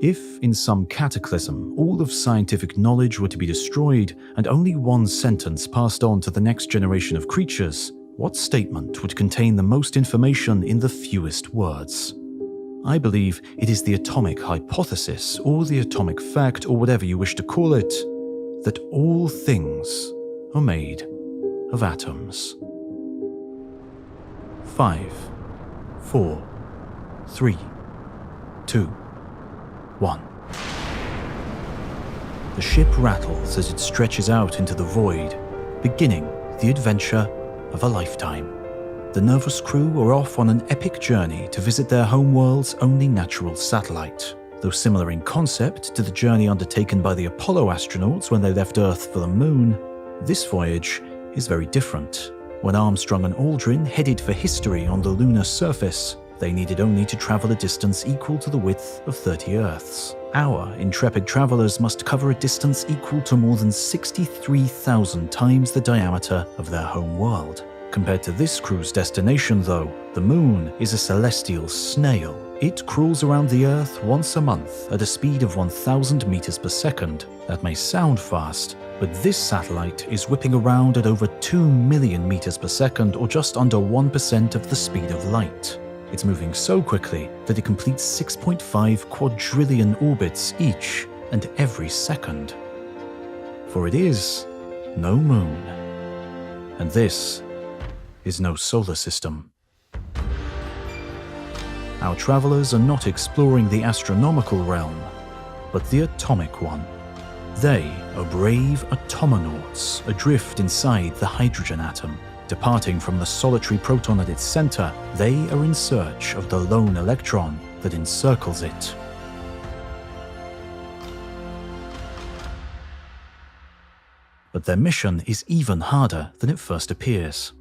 If, in some cataclysm, all of scientific knowledge were to be destroyed and only one sentence passed on to the next generation of creatures, what statement would contain the most information in the fewest words? I believe it is the atomic hypothesis, or the atomic fact, or whatever you wish to call it, that all things are made of atoms. 5, 4, 3, 2, 1. The ship rattles as it stretches out into the void, beginning the adventure of a lifetime. The nervous crew are off on an epic journey to visit their homeworld's only natural satellite. Though similar in concept to the journey undertaken by the Apollo astronauts when they left Earth for the Moon, this voyage is very different. When Armstrong and Aldrin headed for history on the lunar surface, they needed only to travel a distance equal to the width of 30 Earths. Our intrepid travelers must cover a distance equal to more than 63,000 times the diameter of their home world. Compared to this crew's destination, though, the Moon is a celestial snail. It crawls around the Earth once a month at a speed of 1,000 meters per second. That may sound fast, but this satellite is whipping around at over 2 million meters per second, or just under 1% of the speed of light. It's moving so quickly that it completes 6.5 quadrillion orbits each and every second. For it is no moon. And this is no solar system. Our travelers are not exploring the astronomical realm, but the atomic one. They are brave atomonauts adrift inside the hydrogen atom. Departing from the solitary proton at its center, they are in search of the lone electron that encircles it. But their mission is even harder than it first appears.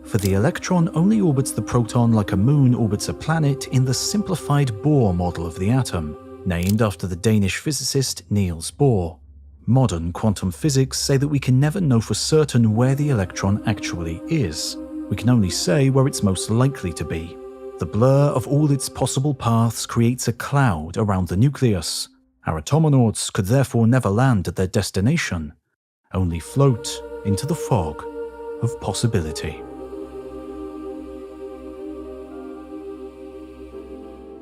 For the electron only orbits the proton like a moon orbits a planet in the simplified Bohr model of the atom, named after the Danish physicist Niels Bohr. Modern quantum physics say that we can never know for certain where the electron actually is. We can only say where it's most likely to be. The blur of all its possible paths creates a cloud around the nucleus. Our atomonauts could therefore never land at their destination, only float into the fog of possibility.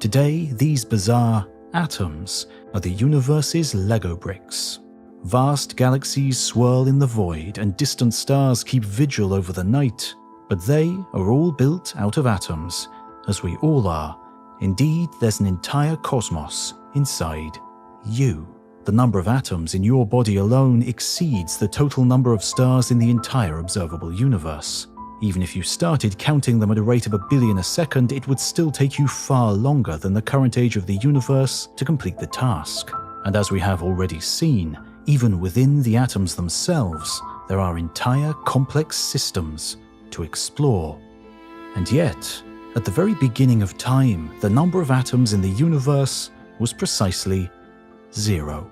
Today, these bizarre atoms are the universe's Lego bricks. Vast galaxies swirl in the void and distant stars keep vigil over the night, but they are all built out of atoms, as we all are. Indeed, there's an entire cosmos inside you. The number of atoms in your body alone exceeds the total number of stars in the entire observable universe. Even if you started counting them at a rate of 1 billion a second, it would still take you far longer than the current age of the universe to complete the task. And as we have already seen, even within the atoms themselves, there are entire complex systems to explore. And yet, at the very beginning of time, the number of atoms in the universe was precisely 0.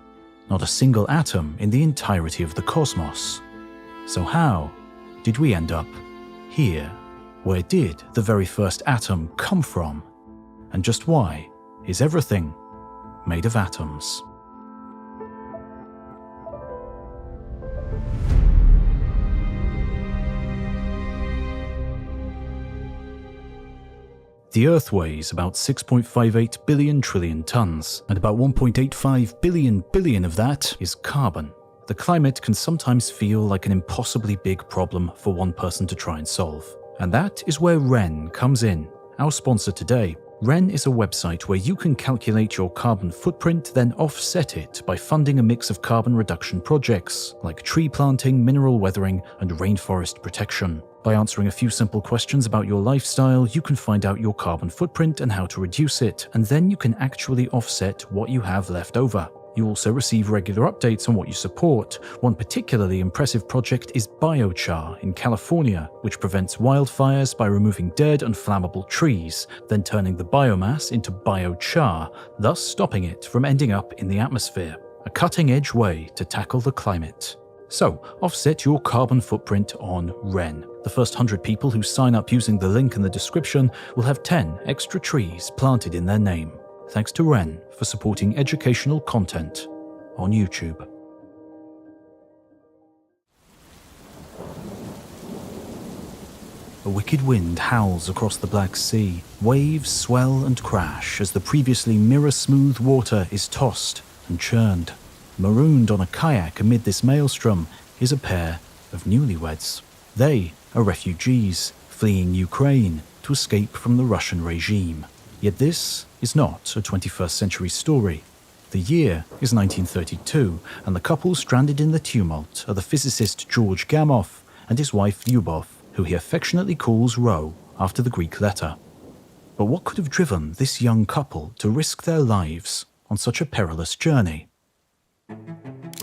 Not a single atom in the entirety of the cosmos. So how did we end up here? Where did the very first atom come from? And just why is everything made of atoms? The Earth weighs about 6.58 billion trillion tons, and about 1.85 billion of that is carbon. The climate can sometimes feel like an impossibly big problem for one person to try and solve. And that is where Wren comes in, our sponsor today. Wren is a website where you can calculate your carbon footprint, then offset it by funding a mix of carbon reduction projects, like tree planting, mineral weathering, and rainforest protection. By answering a few simple questions about your lifestyle, you can find out your carbon footprint and how to reduce it, and then you can actually offset what you have left over. You also receive regular updates on what you support. One particularly impressive project is biochar in California, which prevents wildfires by removing dead and flammable trees, then turning the biomass into biochar, thus stopping it from ending up in the atmosphere. A cutting-edge way to tackle the climate. So, offset your carbon footprint on Wren. The first 100 people who sign up using the link in the description will have 10 extra trees planted in their name. Thanks to Wren for supporting educational content on YouTube. A wicked wind howls across the Black Sea. Waves swell and crash as the previously mirror-smooth water is tossed and churned. Marooned on a kayak amid this maelstrom is a pair of newlyweds. They are refugees fleeing Ukraine to escape from the Russian regime. Yet this is not a 21st century story. The year is 1932, and the couple stranded in the tumult are the physicist George Gamow and his wife Lyubov, who he affectionately calls Ro after the Greek letter. But what could have driven this young couple to risk their lives on such a perilous journey?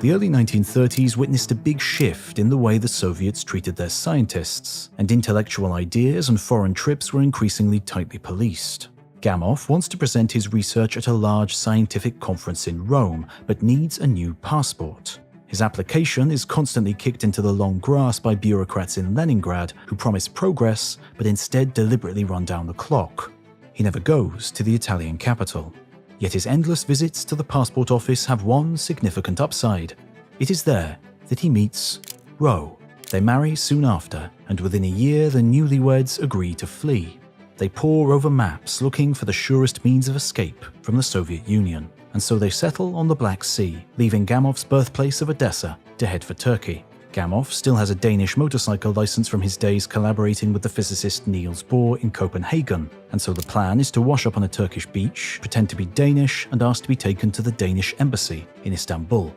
The early 1930s witnessed a big shift in the way the Soviets treated their scientists, and intellectual ideas and foreign trips were increasingly tightly policed. Gamow wants to present his research at a large scientific conference in Rome, but needs a new passport. His application is constantly kicked into the long grass by bureaucrats in Leningrad who promise progress but instead deliberately run down the clock. He never goes to the Italian capital. Yet his endless visits to the passport office have one significant upside. It is there that he meets Ro. They marry soon after, and within a year the newlyweds agree to flee. They pore over maps looking for the surest means of escape from the Soviet Union. And so they settle on the Black Sea, leaving Gamow's birthplace of Odessa to head for Turkey. Gamow still has a Danish motorcycle license from his days collaborating with the physicist Niels Bohr in Copenhagen, and so the plan is to wash up on a Turkish beach, pretend to be Danish, and ask to be taken to the Danish embassy in Istanbul.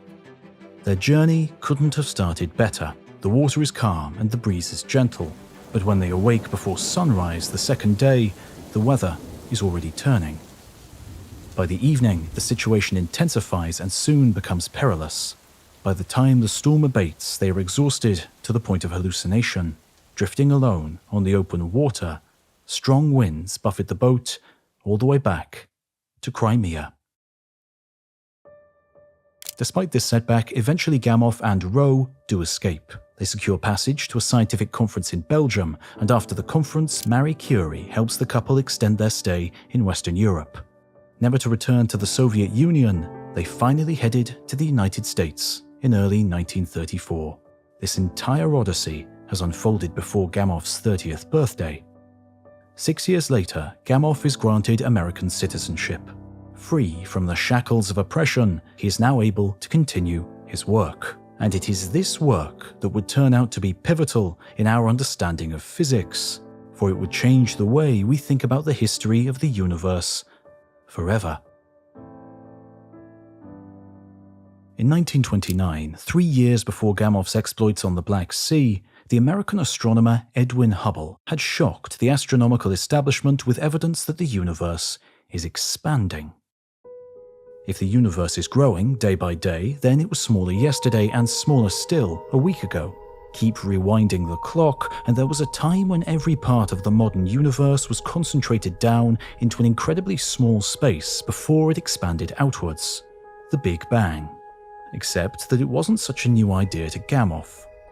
Their journey couldn't have started better. The water is calm and the breeze is gentle, but when they awake before sunrise the second day, the weather is already turning. By the evening, the situation intensifies and soon becomes perilous. By the time the storm abates, they are exhausted to the point of hallucination. Drifting alone on the open water, strong winds buffet the boat all the way back to Crimea. Despite this setback, eventually Gamow and Ro do escape. They secure passage to a scientific conference in Belgium, and after the conference, Marie Curie helps the couple extend their stay in Western Europe. Never to return to the Soviet Union, they finally headed to the United States in early 1934. This entire odyssey has unfolded before Gamow's 30th birthday. 6 years later, Gamow is granted American citizenship. Free from the shackles of oppression, he is now able to continue his work. And it is this work that would turn out to be pivotal in our understanding of physics, for it would change the way we think about the history of the universe forever. In 1929, 3 years before Gamow's exploits on the Black Sea, the American astronomer Edwin Hubble had shocked the astronomical establishment with evidence that the universe is expanding. If the universe is growing day by day, then it was smaller yesterday and smaller still a week ago. Keep rewinding the clock, and there was a time when every part of the modern universe was concentrated down into an incredibly small space before it expanded outwards. The Big Bang. Except that it wasn't such a new idea to Gamow.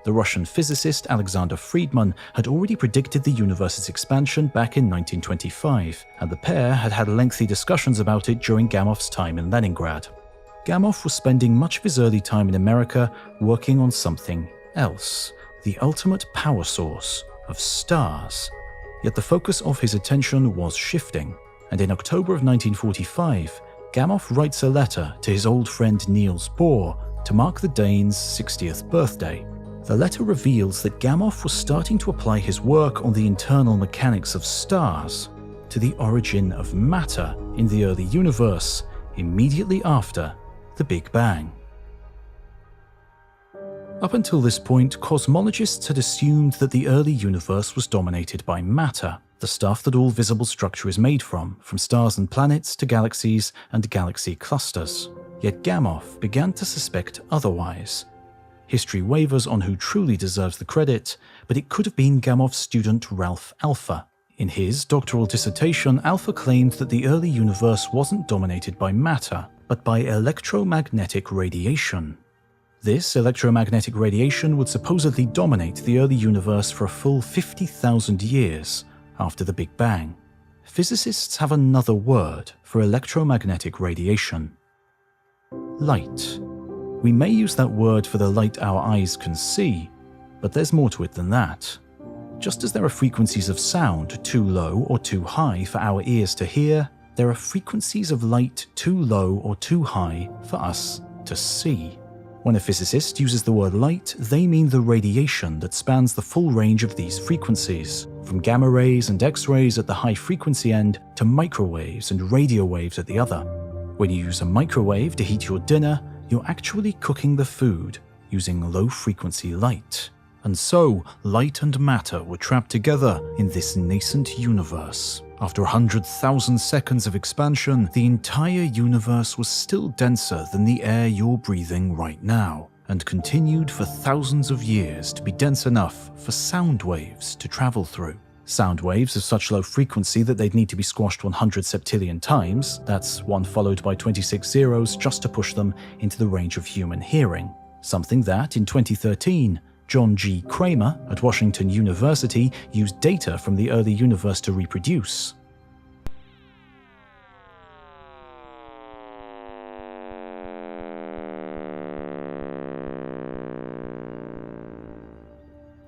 The Russian physicist Alexander Friedmann had already predicted the universe's expansion back in 1925, and the pair had had lengthy discussions about it during Gamow's time in Leningrad. Gamow was spending much of his early time in America working on something else, the ultimate power source of stars. Yet the focus of his attention was shifting, and in October of 1945, Gamow writes a letter to his old friend Niels Bohr to mark the Dane's 60th birthday. The letter reveals that Gamow was starting to apply his work on the internal mechanics of stars to the origin of matter in the early universe immediately after the Big Bang. Up until this point, cosmologists had assumed that the early universe was dominated by matter, the stuff that all visible structure is made from stars and planets to galaxies and galaxy clusters. Yet Gamow began to suspect otherwise. History wavers on who truly deserves the credit, but it could have been Gamow's student Ralph Alpha. In his doctoral dissertation, Alpha claimed that the early universe wasn't dominated by matter, but by electromagnetic radiation. This electromagnetic radiation would supposedly dominate the early universe for a full 50,000 years after the Big Bang. physicists have another word for electromagnetic radiation: light. We may use that word for the light our eyes can see, but there's more to it than that. Just as there are frequencies of sound too low or too high for our ears to hear, there are frequencies of light too low or too high for us to see. When a physicist uses the word light, they mean the radiation that spans the full range of these frequencies, from gamma rays and X-rays at the high frequency end to microwaves and radio waves at the other. When you use a microwave to heat your dinner, you're actually cooking the food using low-frequency light. And so, light and matter were trapped together in this nascent universe. After 100,000 seconds of expansion, the entire universe was still denser than the air you're breathing right now, and continued for thousands of years to be dense enough for sound waves to travel through. Sound waves of such low frequency that they'd need to be squashed 100 septillion times, that's one followed by 26 zeros just to push them into the range of human hearing. Something that, in 2013, John G. Kramer at Washington University used data from the early universe to reproduce.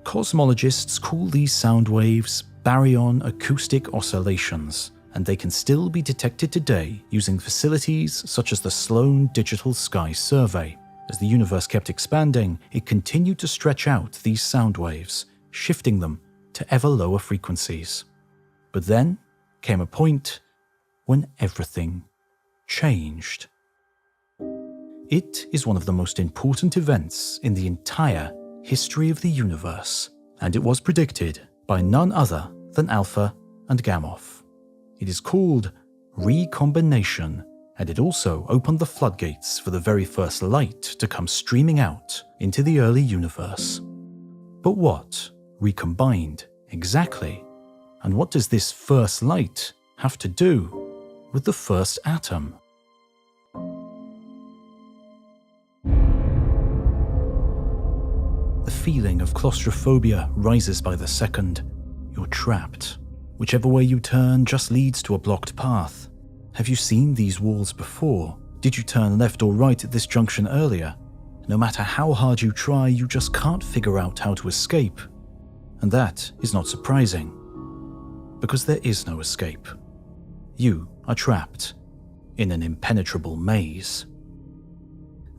Cosmologists call these sound waves baryon acoustic oscillations, and they can still be detected today using facilities such as the Sloan Digital Sky Survey. As the universe kept expanding, it continued to stretch out these sound waves, shifting them to ever lower frequencies. But then came a point when everything changed. It is one of the most important events in the entire history of the universe, and it was predicted by none other than Alpha and Gamow. It is called recombination, and it also opened the floodgates for the very first light to come streaming out into the early universe. But what recombined exactly? And what does this first light have to do with the first atom? The feeling of claustrophobia rises by the second. You're trapped. Whichever way you turn just leads to a blocked path. Have you seen these walls before? Did you turn left or right at this junction earlier? No matter how hard you try, you just can't figure out how to escape. And that is not surprising, because there is no escape. You are trapped in an impenetrable maze.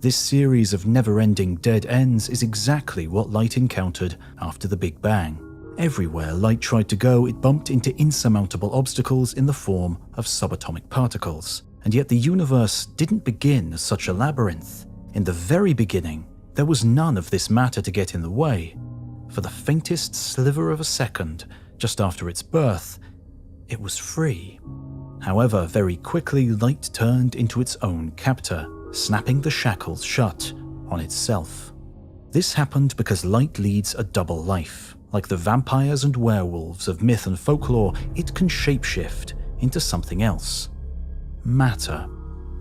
This series of never-ending dead ends is exactly what light encountered after the Big Bang. Everywhere light tried to go, it bumped into insurmountable obstacles in the form of subatomic particles. And yet the universe didn't begin as such a labyrinth. In the very beginning, there was none of this matter to get in the way. For the faintest sliver of a second, just after its birth, it was free. However, very quickly light turned into its own captor, snapping the shackles shut on itself. This happened because light leads a double life. Like the vampires and werewolves of myth and folklore, it can shapeshift into something else. Matter.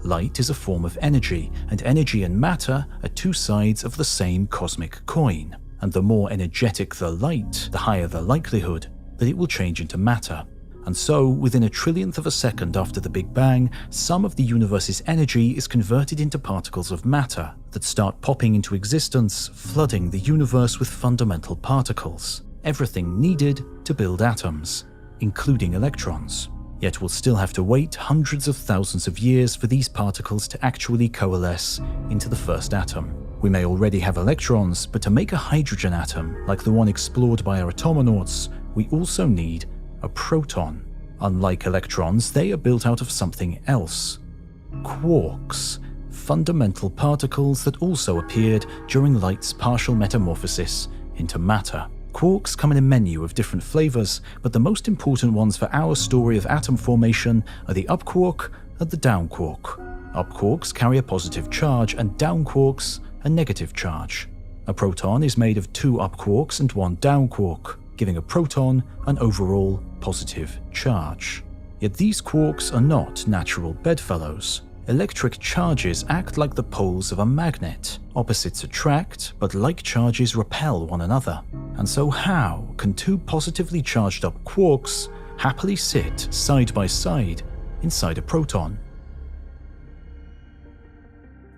Light is a form of energy, and energy and matter are two sides of the same cosmic coin. And the more energetic the light, the higher the likelihood that it will change into matter. And so, within a trillionth of a second after the Big Bang, some of the universe's energy is converted into particles of matter that start popping into existence, flooding the universe with fundamental particles, everything needed to build atoms, including electrons. Yet we'll still have to wait hundreds of thousands of years for these particles to actually coalesce into the first atom. We may already have electrons, but to make a hydrogen atom, like the one explored by our atomonauts, we also need a proton. Unlike electrons, they are built out of something else. Quarks, fundamental particles that also appeared during light's partial metamorphosis into matter. Quarks come in a menu of different flavors, but the most important ones for our story of atom formation are the up quark and the down quark. Up quarks carry a positive charge, and down quarks a negative charge. A proton is made of two up quarks and one down quark, giving a proton an overall positive charge. Yet these quarks are not natural bedfellows. Electric charges act like the poles of a magnet. Opposites attract, but like charges repel one another. And so how can two positively charged up quarks happily sit side by side inside a proton.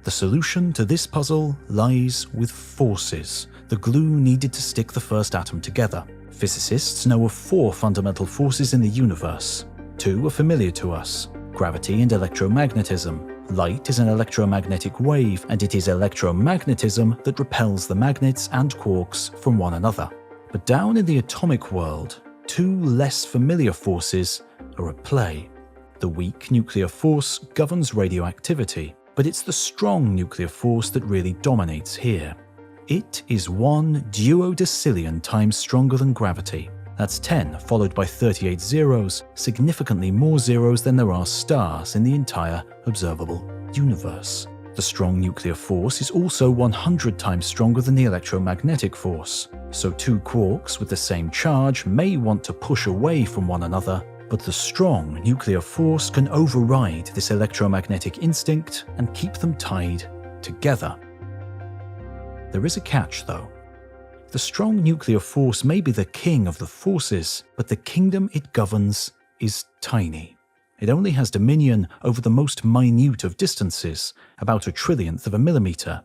The solution to this puzzle lies with forces, the glue needed to stick the first atom together. Physicists know of 4 fundamental forces in the universe. 2 are familiar to us: gravity and electromagnetism. Light is an electromagnetic wave, and it is electromagnetism that repels the magnets and quarks from one another. But down in the atomic world, 2 less familiar forces are at play. The weak nuclear force governs radioactivity, but it's the strong nuclear force that really dominates here. It is 1 duodecillion times stronger than gravity. That's 10 followed by 38 zeros, significantly more zeros than there are stars in the entire observable universe. The strong nuclear force is also 100 times stronger than the electromagnetic force, so 2 quarks with the same charge may want to push away from one another, but the strong nuclear force can override this electromagnetic instinct and keep them tied together. There is a catch, though. The strong nuclear force may be the king of the forces, but the kingdom it governs is tiny. It only has dominion over the most minute of distances, about 1/1,000,000,000 of a millimeter.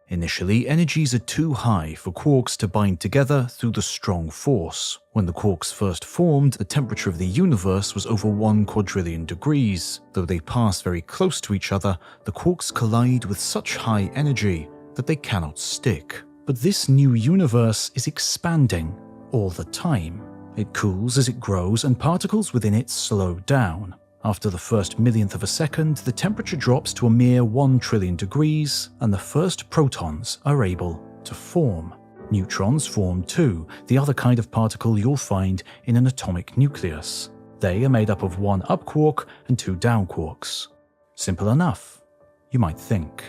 Initially, energies are too high for quarks to bind together through the strong force. When the quarks first formed, the temperature of the universe was over 1 quadrillion degrees. Though they pass very close to each other, the quarks collide with such high energy that they cannot stick. But this new universe is expanding all the time. It cools as it grows, and particles within it slow down. After the first millionth of a second, the temperature drops to a mere 1 trillion degrees, and the first protons are able to form. Neutrons form too, the other kind of particle you'll find in an atomic nucleus. They are made up of 1 up quark and 2 down quarks. Simple enough, you might think.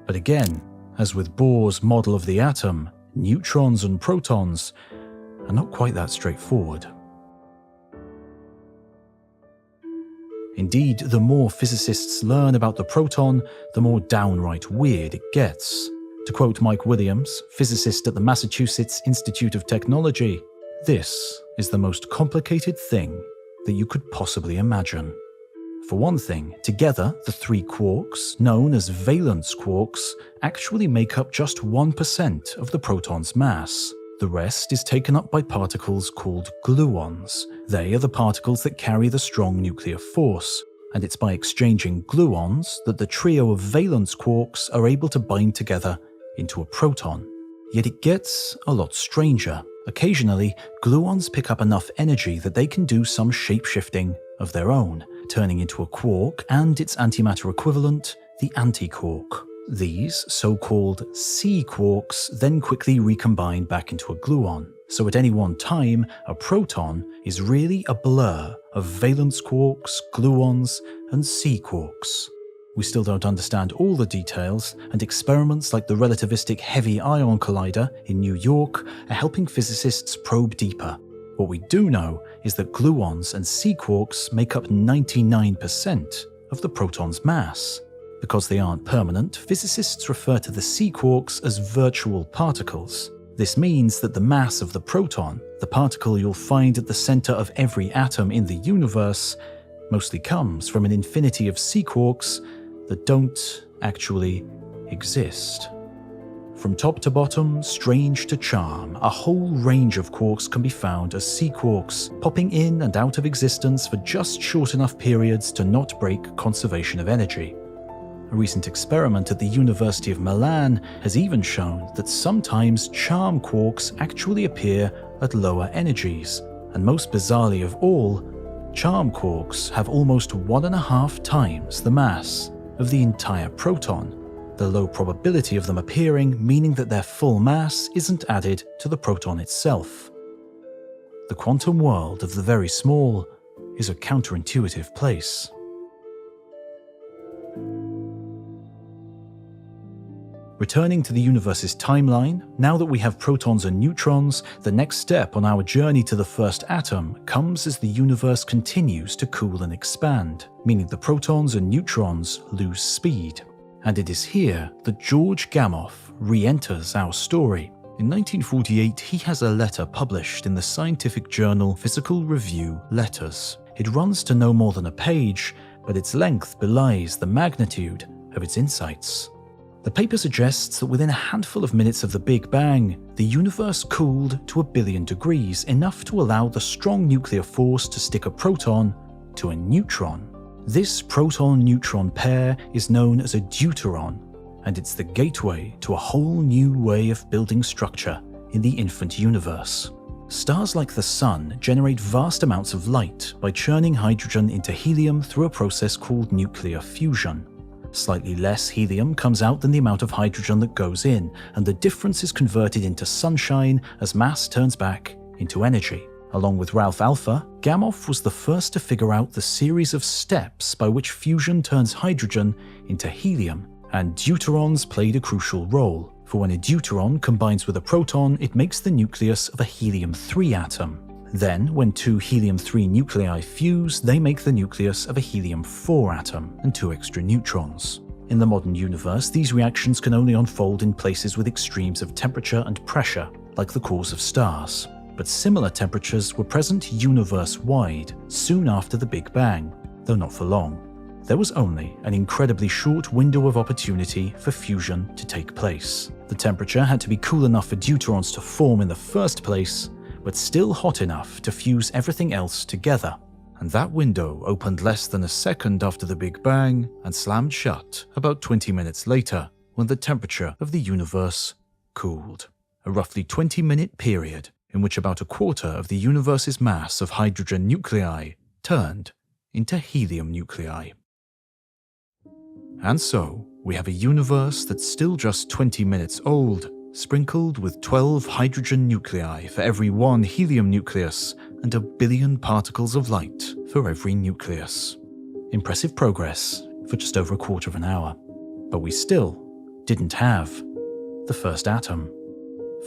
But again, as with Bohr's model of the atom, neutrons and protons are not quite that straightforward. Indeed, the more physicists learn about the proton, the more downright weird it gets. To quote Mike Williams, physicist at the Massachusetts Institute of Technology, "This is the most complicated thing that you could possibly imagine." For one thing, together, the 3 quarks, known as valence quarks, actually make up just 1% of the proton's mass. The rest is taken up by particles called gluons. They are the particles that carry the strong nuclear force, and it's by exchanging gluons that the trio of valence quarks are able to bind together into a proton. Yet it gets a lot stranger. Occasionally, gluons pick up enough energy that they can do some shape-shifting of their own, turning into a quark and its antimatter equivalent, the antiquark. These so-called C-quarks then quickly recombine back into a gluon. So at any one time, a proton is really a blur of valence quarks, gluons, and C-quarks. We still don't understand all the details, and experiments like the relativistic heavy ion collider in New York are helping physicists probe deeper. What we do know is that gluons and C-quarks make up 99% of the proton's mass. Because they aren't permanent, physicists refer to the C-quarks as virtual particles. This means that the mass of the proton, the particle you'll find at the center of every atom in the universe, mostly comes from an infinity of C-quarks that don't actually exist. From top to bottom, strange to charm, a whole range of quarks can be found as C-quarks, popping in and out of existence for just short enough periods to not break conservation of energy. A recent experiment at the University of Milan has even shown that sometimes charm quarks actually appear at lower energies, and most bizarrely of all, charm quarks have almost 1.5 times the mass of the entire proton, the low probability of them appearing meaning that their full mass isn't added to the proton itself. The quantum world of the very small is a counterintuitive place. Returning to the universe's timeline, now that we have protons and neutrons, the next step on our journey to the first atom comes as the universe continues to cool and expand, meaning the protons and neutrons lose speed. And it is here that George Gamow re-enters our story. In 1948, he has a letter published in the scientific journal Physical Review Letters. It runs to no more than a page, but its length belies the magnitude of its insights. The paper suggests that within a handful of minutes of the Big Bang, the universe cooled to 1 billion degrees, enough to allow the strong nuclear force to stick a proton to a neutron. This proton-neutron pair is known as a deuteron, and it's the gateway to a whole new way of building structure in the infant universe. Stars like the Sun generate vast amounts of light by churning hydrogen into helium through a process called nuclear fusion. Slightly less helium comes out than the amount of hydrogen that goes in, and the difference is converted into sunshine as mass turns back into energy. Along with Ralph Alpha, Gamow was the first to figure out the series of steps by which fusion turns hydrogen into helium, and deuterons played a crucial role, for when a deuteron combines with a proton, it makes the nucleus of a helium-3 atom. Then, when two helium-3 nuclei fuse, they make the nucleus of a helium-4 atom and 2 extra neutrons. In the modern universe, these reactions can only unfold in places with extremes of temperature and pressure, like the cores of stars. But similar temperatures were present universe-wide soon after the Big Bang, though not for long. There was only an incredibly short window of opportunity for fusion to take place. The temperature had to be cool enough for deuterons to form in the first place, but still hot enough to fuse everything else together. And that window opened less than a second after the Big Bang and slammed shut about 20 minutes later, when the temperature of the universe cooled. A roughly 20-minute period in which about a quarter of the universe's mass of hydrogen nuclei turned into helium nuclei. And so, we have a universe that's still just 20 minutes old, sprinkled with 12 hydrogen nuclei for every 1 helium nucleus and 1 billion particles of light for every nucleus. Impressive progress for just over a quarter of an hour. But we still didn't have the first atom.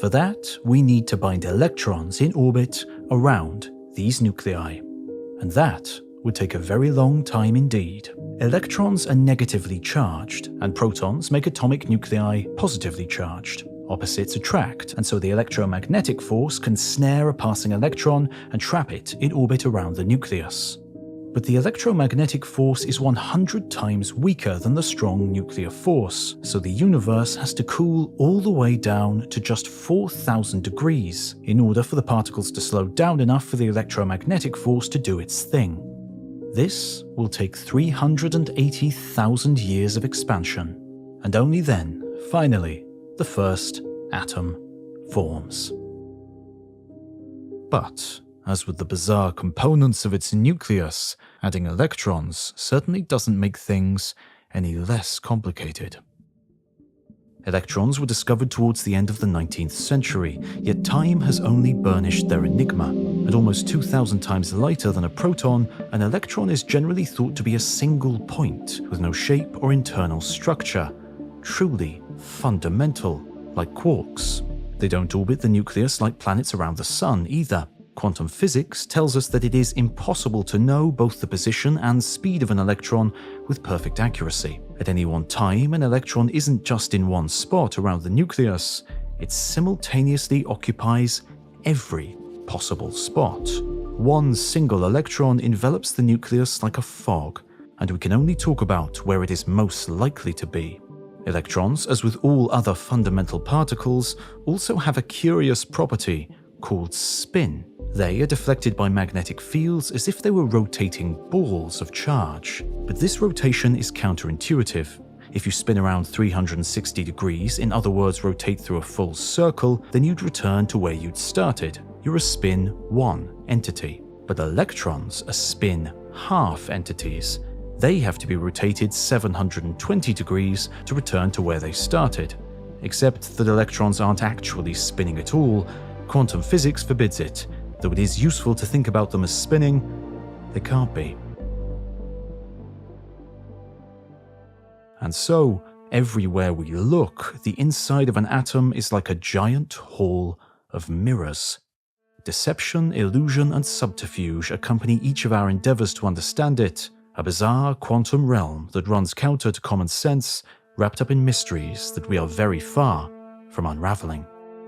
For that, we need to bind electrons in orbit around these nuclei. And that would take a very long time indeed. Electrons are negatively charged, and protons make atomic nuclei positively charged. Opposites attract, and so the electromagnetic force can snare a passing electron and trap it in orbit around the nucleus. But the electromagnetic force is 100 times weaker than the strong nuclear force, so the universe has to cool all the way down to just 4,000 degrees in order for the particles to slow down enough for the electromagnetic force to do its thing. This will take 380,000 years of expansion, and only then, finally, the first atom forms. But, as with the bizarre components of its nucleus, adding electrons certainly doesn't make things any less complicated. Electrons were discovered towards the end of the 19th century, yet time has only burnished their enigma. At almost 2,000 times lighter than a proton, an electron is generally thought to be a single point with no shape or internal structure, truly fundamental, like quarks. They don't orbit the nucleus like planets around the sun either. Quantum physics tells us that it is impossible to know both the position and speed of an electron with perfect accuracy. At any one time, an electron isn't just in one spot around the nucleus, it simultaneously occupies every possible spot. One single electron envelops the nucleus like a fog, and we can only talk about where it is most likely to be. Electrons, as with all other fundamental particles, also have a curious property called spin. They are deflected by magnetic fields as if they were rotating balls of charge. But this rotation is counterintuitive. If you spin around 360 degrees, in other words rotate through a full circle, then you'd return to where you'd started. You're a spin 1 entity. But electrons are spin half entities. They have to be rotated 720 degrees to return to where they started. Except that electrons aren't actually spinning at all. Quantum physics forbids it. Though it is useful to think about them as spinning, they can't be. And so, everywhere we look, the inside of an atom is like a giant hall of mirrors. Deception, illusion, and subterfuge accompany each of our endeavors to understand it, a bizarre quantum realm that runs counter to common sense, wrapped up in mysteries that we are very far from unraveling.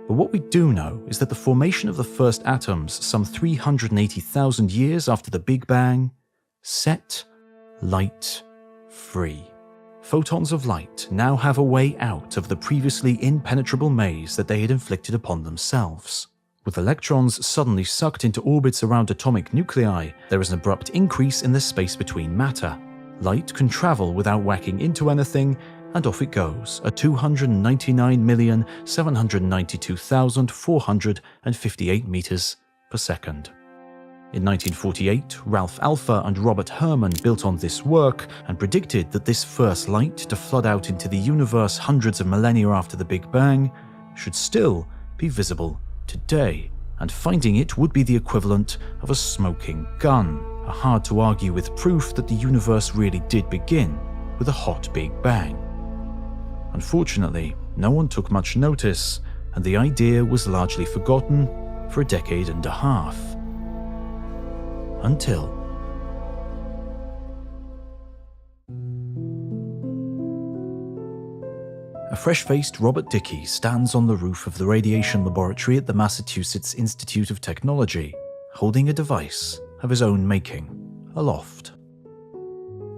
But what we do know is that the formation of the first atoms some 380,000 years after the Big Bang set light free. Photons of light now have a way out of the previously impenetrable maze that they had inflicted upon themselves. With electrons suddenly sucked into orbits around atomic nuclei, there is an abrupt increase in the space between matter. Light can travel without whacking into anything, and off it goes at 299,792,458 meters per second. In 1948, Ralph Alpher and Robert Herman built on this work and predicted that this first light to flood out into the universe hundreds of millennia after the Big Bang should still be visible today, and finding it would be the equivalent of a smoking gun, a hard to argue with proof that the universe really did begin with a hot Big Bang. Unfortunately, no one took much notice, and the idea was largely forgotten for a decade and a half. Until a fresh-faced Robert Dicke stands on the roof of the radiation laboratory at the Massachusetts Institute of Technology, holding a device of his own making, aloft.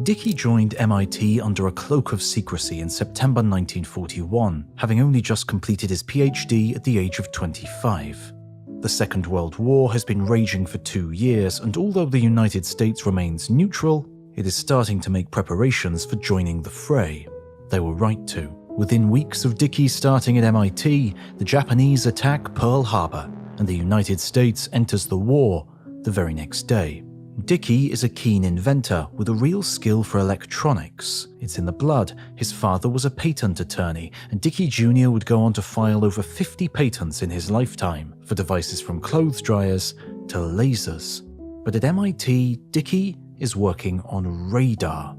Dicke joined MIT under a cloak of secrecy in September 1941, having only just completed his PhD at the age of 25. The Second World War has been raging for 2 years, and although the United States remains neutral, it is starting to make preparations for joining the fray. They were right to. Within weeks of Dicke starting at MIT, the Japanese attack Pearl Harbor, and the United States enters the war the very next day. Dicke is a keen inventor with a real skill for electronics. It's in the blood. His father was a patent attorney, and Dicke Jr. would go on to file over 50 patents in his lifetime, for devices from clothes dryers to lasers. But at MIT, Dicke is working on radar.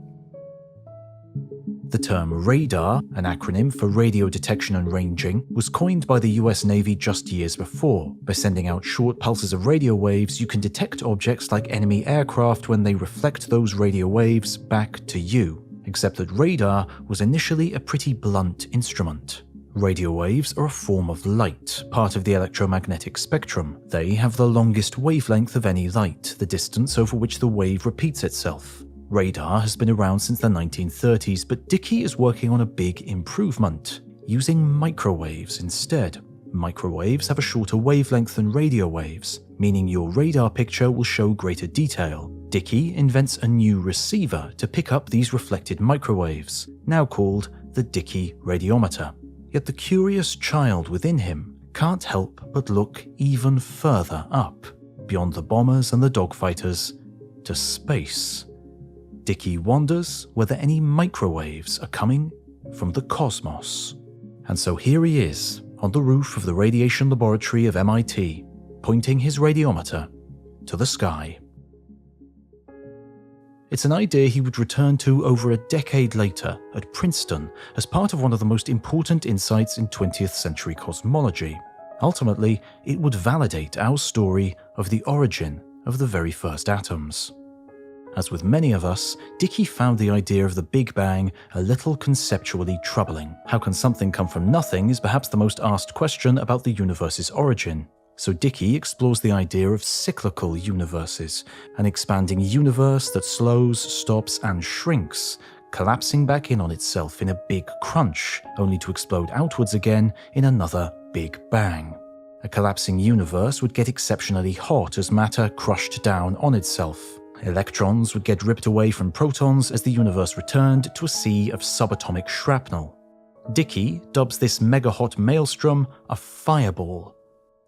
The term radar, an acronym for radio detection and ranging, was coined by the US Navy just years before. By sending out short pulses of radio waves, you can detect objects like enemy aircraft when they reflect those radio waves back to you. Except that radar was initially a pretty blunt instrument. Radio waves are a form of light, part of the electromagnetic spectrum. They have the longest wavelength of any light, the distance over which the wave repeats itself. Radar has been around since the 1930s, but Dicke is working on a big improvement, using microwaves instead. Microwaves have a shorter wavelength than radio waves, meaning your radar picture will show greater detail. Dicke invents a new receiver to pick up these reflected microwaves, now called the Dicke radiometer. Yet the curious child within him can't help but look even further up, beyond the bombers and the dogfighters, to space. Dicke wonders whether any microwaves are coming from the cosmos. And so here he is, on the roof of the radiation laboratory of MIT, pointing his radiometer to the sky. It's an idea he would return to over a decade later at Princeton as part of one of the most important insights in 20th century cosmology. Ultimately, it would validate our story of the origin of the very first atoms. As with many of us, Dicke found the idea of the Big Bang a little conceptually troubling. How can something come from nothing is perhaps the most asked question about the universe's origin. So Dicke explores the idea of cyclical universes, an expanding universe that slows, stops, and shrinks, collapsing back in on itself in a big crunch, only to explode outwards again in another Big Bang. A collapsing universe would get exceptionally hot as matter crushed down on itself. Electrons would get ripped away from protons as the universe returned to a sea of subatomic shrapnel. Dicke dubs this mega-hot maelstrom a fireball.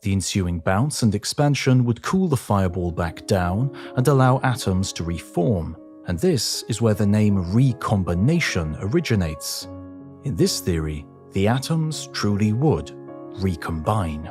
The ensuing bounce and expansion would cool the fireball back down and allow atoms to reform, and this is where the name recombination originates. In this theory, the atoms truly would recombine.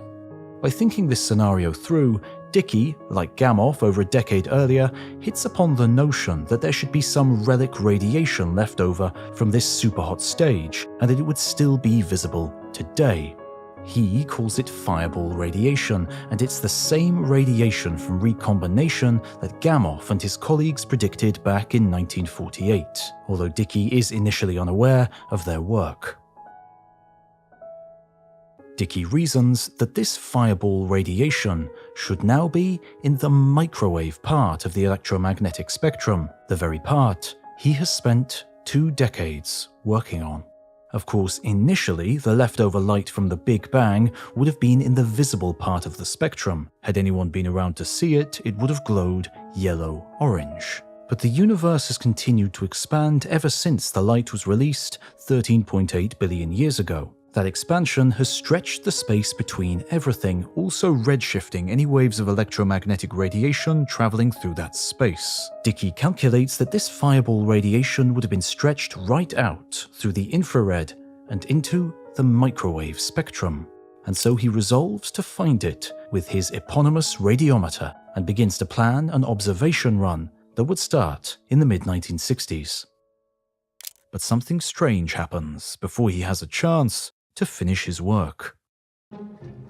By thinking this scenario through, Dicke, like Gamow over a decade earlier, hits upon the notion that there should be some relic radiation left over from this superhot stage, and that it would still be visible today. He calls it fireball radiation, and it's the same radiation from recombination that Gamow and his colleagues predicted back in 1948, although Dicke is initially unaware of their work. Dickey reasons that this fireball radiation should now be in the microwave part of the electromagnetic spectrum, the very part he has spent 2 decades working on. Of course, initially, the leftover light from the Big Bang would have been in the visible part of the spectrum. Had anyone been around to see it, it would have glowed yellow-orange. But the universe has continued to expand ever since the light was released 13.8 billion years ago. That expansion has stretched the space between everything, also redshifting any waves of electromagnetic radiation traveling through that space. Dickey calculates that this fireball radiation would have been stretched right out through the infrared and into the microwave spectrum. And so he resolves to find it with his eponymous radiometer and begins to plan an observation run that would start in the mid-1960s. But something strange happens before he has a chance to finish his work.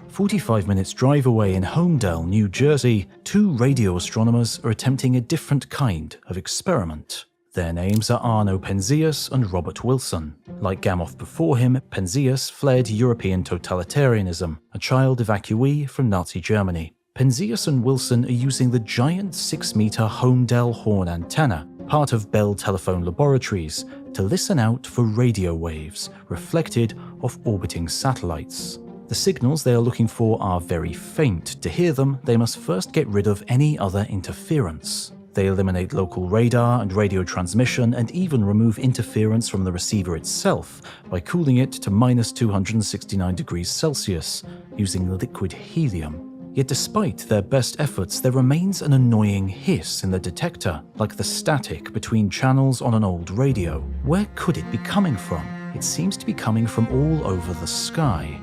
45 minutes drive away in Homedale, New Jersey, 2 radio astronomers are attempting a different kind of experiment. Their names are Arno Penzias and Robert Wilson. Like Gamow before him, Penzias fled European totalitarianism, a child evacuee from Nazi Germany. Penzias and Wilson are using the giant 6-meter Homedale horn antenna, part of Bell Telephone Laboratories, to listen out for radio waves reflected off orbiting satellites. The signals they are looking for are very faint. To hear them, they must first get rid of any other interference. They eliminate local radar and radio transmission and even remove interference from the receiver itself by cooling it to -269 degrees Celsius using liquid helium. Yet despite their best efforts, there remains an annoying hiss in the detector, like the static between channels on an old radio. Where could it be coming from? It seems to be coming from all over the sky.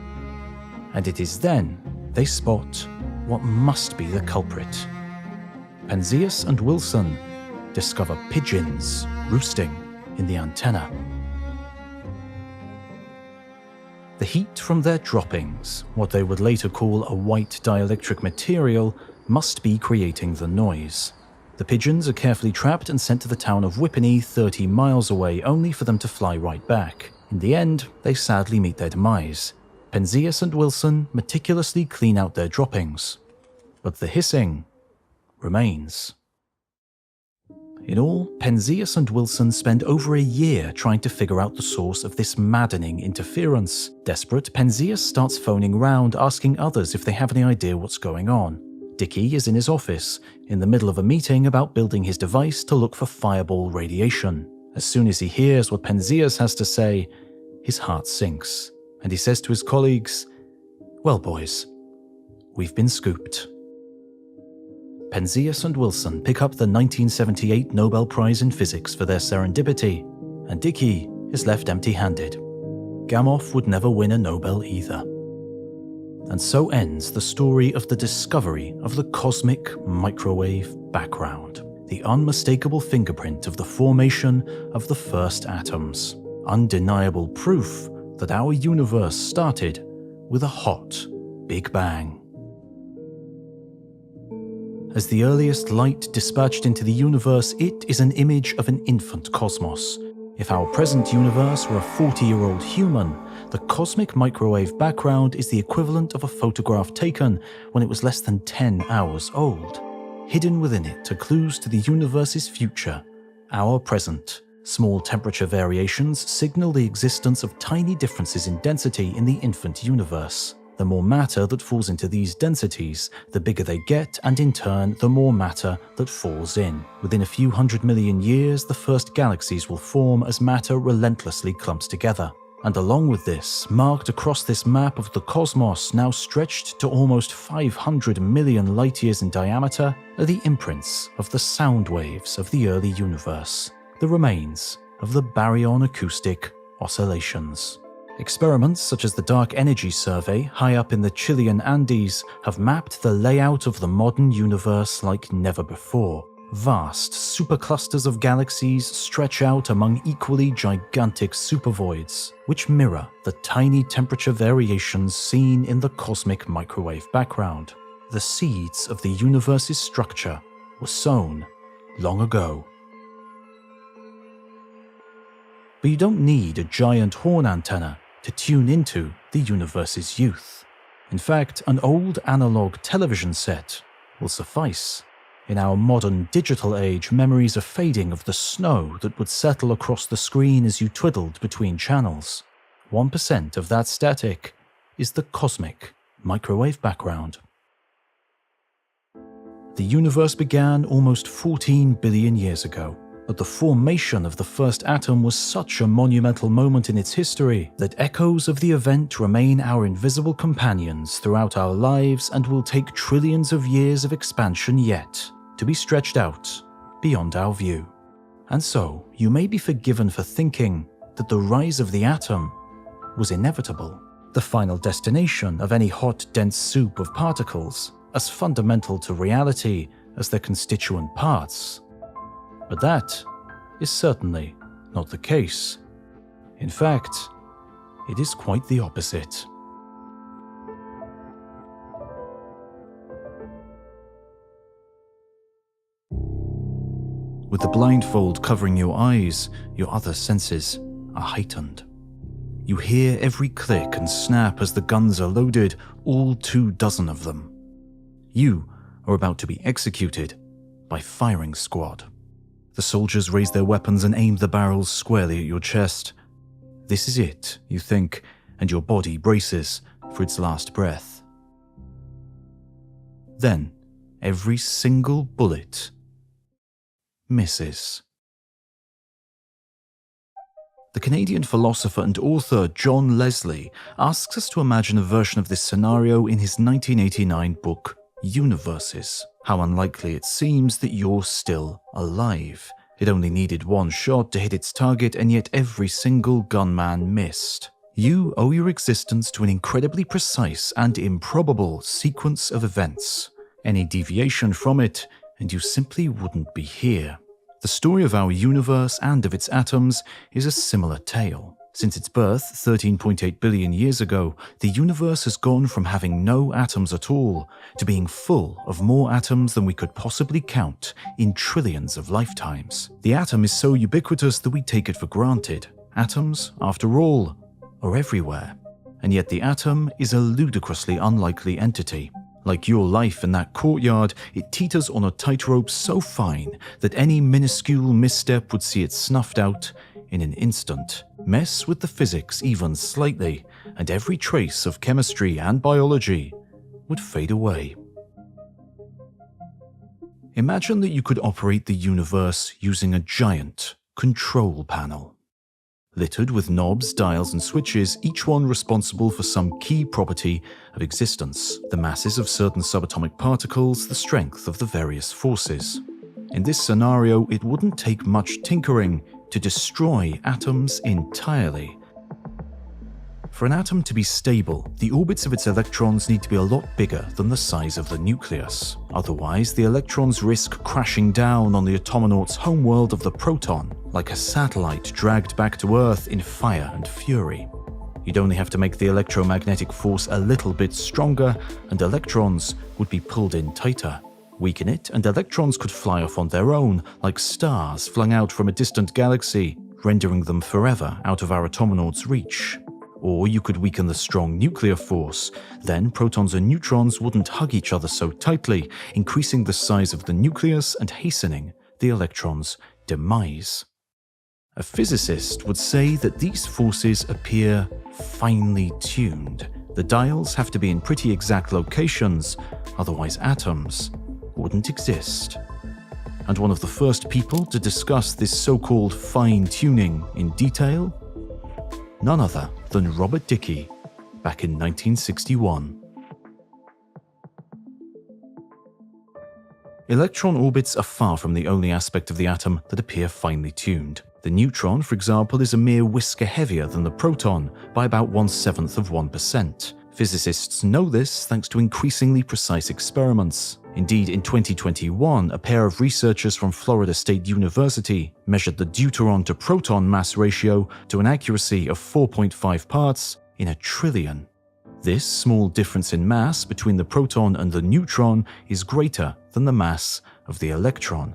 And it is then they spot what must be the culprit. Penzias and Wilson discover pigeons roosting in the antenna. The heat from their droppings, what they would later call a white dielectric material, must be creating the noise. The pigeons are carefully trapped and sent to the town of Whippany, 30 miles away, only for them to fly right back. In the end, they sadly meet their demise. Penzias and Wilson meticulously clean out their droppings. But the hissing remains. In all, Penzias and Wilson spend over a year trying to figure out the source of this maddening interference. Desperate, Penzias starts phoning round, asking others if they have any idea what's going on. Dickey is in his office, in the middle of a meeting about building his device to look for fireball radiation. As soon as he hears what Penzias has to say, his heart sinks, and he says to his colleagues, "Well, boys, we've been scooped." Penzias and Wilson pick up the 1978 Nobel Prize in Physics for their serendipity, and Dickey is left empty-handed. Gamow would never win a Nobel either. And so ends the story of the discovery of the cosmic microwave background, the unmistakable fingerprint of the formation of the first atoms, undeniable proof that our universe started with a hot Big Bang. As the earliest light dispatched into the universe, it is an image of an infant cosmos. If our present universe were a 40-year-old human, the cosmic microwave background is the equivalent of a photograph taken when it was less than 10 hours old. Hidden within it are clues to the universe's future, our present. Small temperature variations signal the existence of tiny differences in density in the infant universe. The more matter that falls into these densities, the bigger they get, and in turn, the more matter that falls in. Within a few 100 million years, the first galaxies will form as matter relentlessly clumps together. And along with this, marked across this map of the cosmos, now stretched to almost 500 million light-years in diameter, are the imprints of the sound waves of the early universe, the remains of the baryon acoustic oscillations. Experiments such as the Dark Energy Survey high up in the Chilean Andes have mapped the layout of the modern universe like never before. Vast superclusters of galaxies stretch out among equally gigantic supervoids, which mirror the tiny temperature variations seen in the cosmic microwave background. The seeds of the universe's structure were sown long ago. But you don't need a giant horn antenna to tune into the universe's youth. In fact, an old analog television set will suffice. In our modern digital age, memories are fading of the snow that would settle across the screen as you twiddled between channels. 1% of that static is the cosmic microwave background. The universe began almost 14 billion years ago, but the formation of the first atom was such a monumental moment in its history that echoes of the event remain our invisible companions throughout our lives and will take trillions of years of expansion yet to be stretched out beyond our view. And so, you may be forgiven for thinking that the rise of the atom was inevitable, the final destination of any hot, dense soup of particles, as fundamental to reality as their constituent parts. But that is certainly not the case. In fact, it is quite the opposite. With the blindfold covering your eyes, your other senses are heightened. You hear every click and snap as the guns are loaded, all 24 of them. You are about to be executed by firing squad. The soldiers raise their weapons and aim the barrels squarely at your chest. This is it, you think, and your body braces for its last breath. Then, every single bullet misses. The Canadian philosopher and author John Leslie asks us to imagine a version of this scenario in his 1989 book, Universes. How unlikely it seems that you're still alive. It only needed one shot to hit its target, and yet every single gunman missed. You owe your existence to an incredibly precise and improbable sequence of events. Any deviation from it, and you simply wouldn't be here. The story of our universe and of its atoms is a similar tale. Since its birth 13.8 billion years ago, the universe has gone from having no atoms at all to being full of more atoms than we could possibly count in trillions of lifetimes. The atom is so ubiquitous that we take it for granted. Atoms, after all, are everywhere. And yet the atom is a ludicrously unlikely entity. Like your life in that courtyard, it teeters on a tightrope so fine that any minuscule misstep would see it snuffed out in an instant. Mess with the physics even slightly, and every trace of chemistry and biology would fade away. Imagine that you could operate the universe using a giant control panel, littered with knobs, dials, and switches, each one responsible for some key property of existence, the masses of certain subatomic particles, the strength of the various forces. In this scenario, it wouldn't take much tinkering to destroy atoms entirely. For an atom to be stable, the orbits of its electrons need to be a lot bigger than the size of the nucleus. Otherwise, the electrons risk crashing down on the atomonaut's homeworld of the proton, like a satellite dragged back to Earth in fire and fury. You'd only have to make the electromagnetic force a little bit stronger, and electrons would be pulled in tighter. Weaken it, and electrons could fly off on their own, like stars flung out from a distant galaxy, rendering them forever out of our atomonaut's reach. Or you could weaken the strong nuclear force. Then protons and neutrons wouldn't hug each other so tightly, increasing the size of the nucleus and hastening the electron's demise. A physicist would say that these forces appear finely tuned. The dials have to be in pretty exact locations, otherwise atoms wouldn't exist. And one of the first people to discuss this so-called fine-tuning in detail? None other than Robert Dicke, back in 1961. Electron orbits are far from the only aspect of the atom that appear finely tuned. The neutron, for example, is a mere whisker heavier than the proton by about 1/7 of 1%. Physicists know this thanks to increasingly precise experiments. Indeed, in 2021, a pair of researchers from Florida State University measured the deuteron to proton mass ratio to an accuracy of 4.5 parts in a trillion. This small difference in mass between the proton and the neutron is greater than the mass of the electron.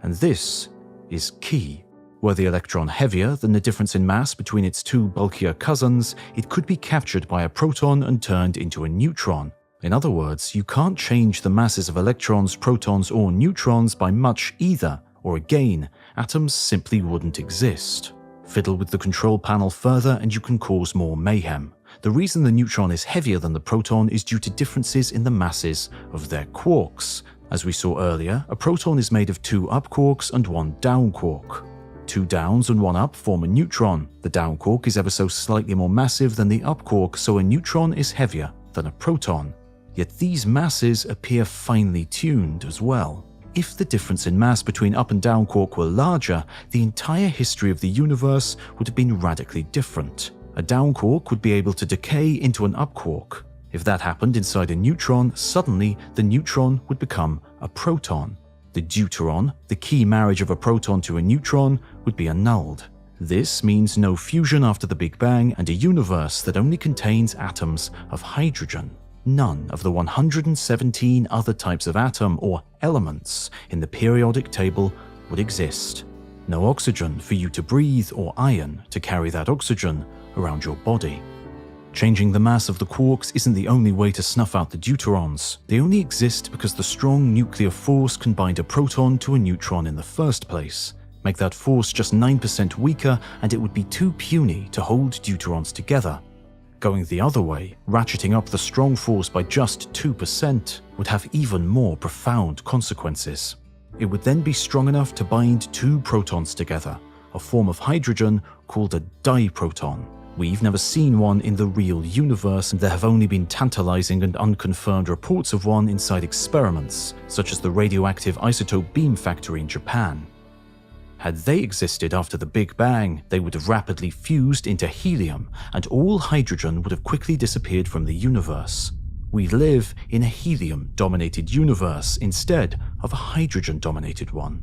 And this is key. Were the electron heavier than the difference in mass between its two bulkier cousins, it could be captured by a proton and turned into a neutron. In other words, you can't change the masses of electrons, protons, or neutrons by much either, or again, atoms simply wouldn't exist. Fiddle with the control panel further and you can cause more mayhem. The reason the neutron is heavier than the proton is due to differences in the masses of their quarks. As we saw earlier, a proton is made of 2 up quarks and 1 down quark. 2 downs and 1 up form a neutron. The down quark is ever so slightly more massive than the up quark, so a neutron is heavier than a proton. Yet these masses appear finely tuned as well. If the difference in mass between up and down quark were larger, the entire history of the universe would have been radically different. A down quark would be able to decay into an up quark. If that happened inside a neutron, suddenly the neutron would become a proton. The deuteron, the key marriage of a proton to a neutron, would be annulled. This means no fusion after the Big Bang and a universe that only contains atoms of hydrogen. None of the 117 other types of atom or elements in the periodic table would exist. No oxygen for you to breathe or iron to carry that oxygen around your body. Changing the mass of the quarks isn't the only way to snuff out the deuterons. They only exist because the strong nuclear force can bind a proton to a neutron in the first place. Make that force just 9% weaker and it would be too puny to hold deuterons together. Going the other way, ratcheting up the strong force by just 2% would have even more profound consequences. It would then be strong enough to bind 2 protons together, a form of hydrogen called a diproton. We've never seen one in the real universe, and there have only been tantalizing and unconfirmed reports of one inside experiments, such as the radioactive isotope beam factory in Japan. Had they existed after the Big Bang, they would have rapidly fused into helium, and all hydrogen would have quickly disappeared from the universe. We live in a helium-dominated universe instead of a hydrogen-dominated one.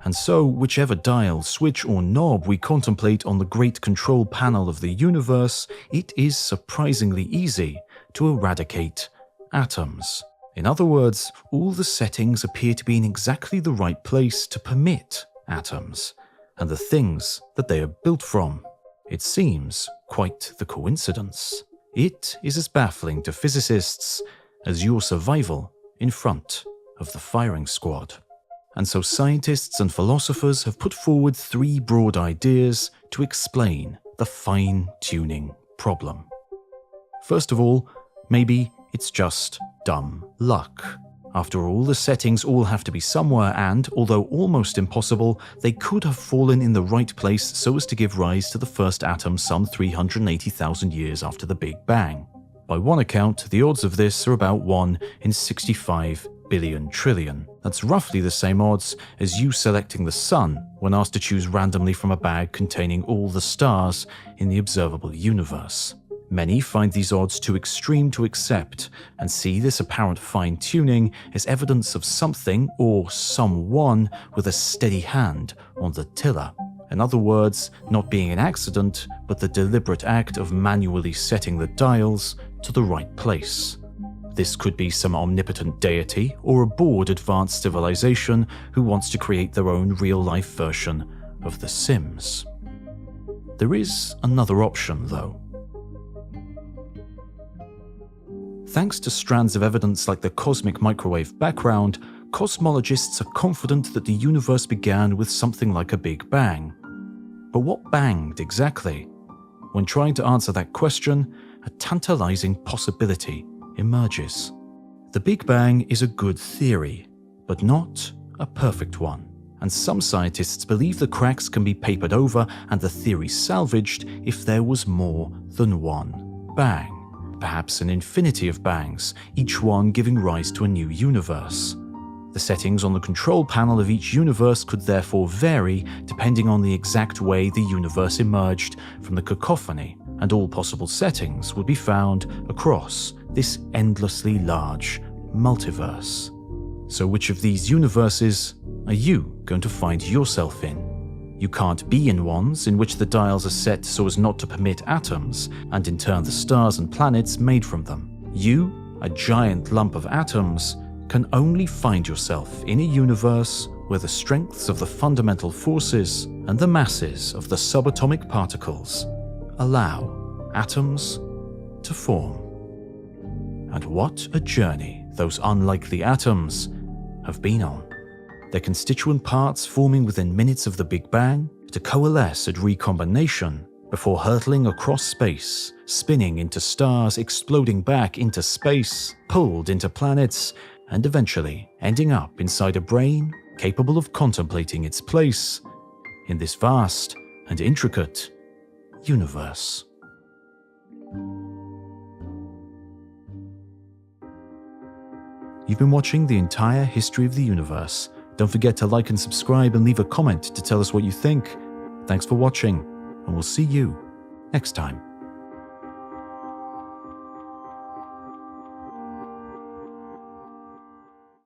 And so, whichever dial, switch, or knob we contemplate on the great control panel of the universe, it is surprisingly easy to eradicate atoms. In other words, all the settings appear to be in exactly the right place to permit atoms, and the things that they are built from. It seems quite the coincidence. It is as baffling to physicists as your survival in front of the firing squad. And so scientists and philosophers have put forward 3 broad ideas to explain the fine-tuning problem. First of all, maybe it's just dumb luck. After all, the settings all have to be somewhere and, although almost impossible, they could have fallen in the right place so as to give rise to the first atom some 380,000 years after the Big Bang. By one account, the odds of this are about 1 in 65 billion trillion. That's roughly the same odds as you selecting the sun when asked to choose randomly from a bag containing all the stars in the observable universe. Many find these odds too extreme to accept and see this apparent fine-tuning as evidence of something or someone with a steady hand on the tiller. In other words, not being an accident, but the deliberate act of manually setting the dials to the right place. This could be some omnipotent deity or a bored advanced civilization who wants to create their own real-life version of The Sims. There is another option, though. Thanks to strands of evidence like the cosmic microwave background, cosmologists are confident that the universe began with something like a Big Bang. But what banged exactly? When trying to answer that question, a tantalizing possibility emerges. The Big Bang is a good theory, but not a perfect one. And some scientists believe the cracks can be papered over and the theory salvaged if there was more than one bang. Perhaps an infinity of bangs, each one giving rise to a new universe. The settings on the control panel of each universe could therefore vary depending on the exact way the universe emerged from the cacophony, and all possible settings would be found across this endlessly large multiverse. So which of these universes are you going to find yourself in? You can't be in ones in which the dials are set so as not to permit atoms, and in turn the stars and planets made from them. You, a giant lump of atoms, can only find yourself in a universe where the strengths of the fundamental forces and the masses of the subatomic particles allow atoms to form. And what a journey those unlikely atoms have been on. Their constituent parts forming within minutes of the Big Bang to coalesce at recombination before hurtling across space, spinning into stars, exploding back into space, pulled into planets, and eventually ending up inside a brain capable of contemplating its place in this vast and intricate universe. You've been watching the entire history of the universe. Don't forget to like and subscribe and leave a comment to tell us what you think. Thanks for watching, and we'll see you next time.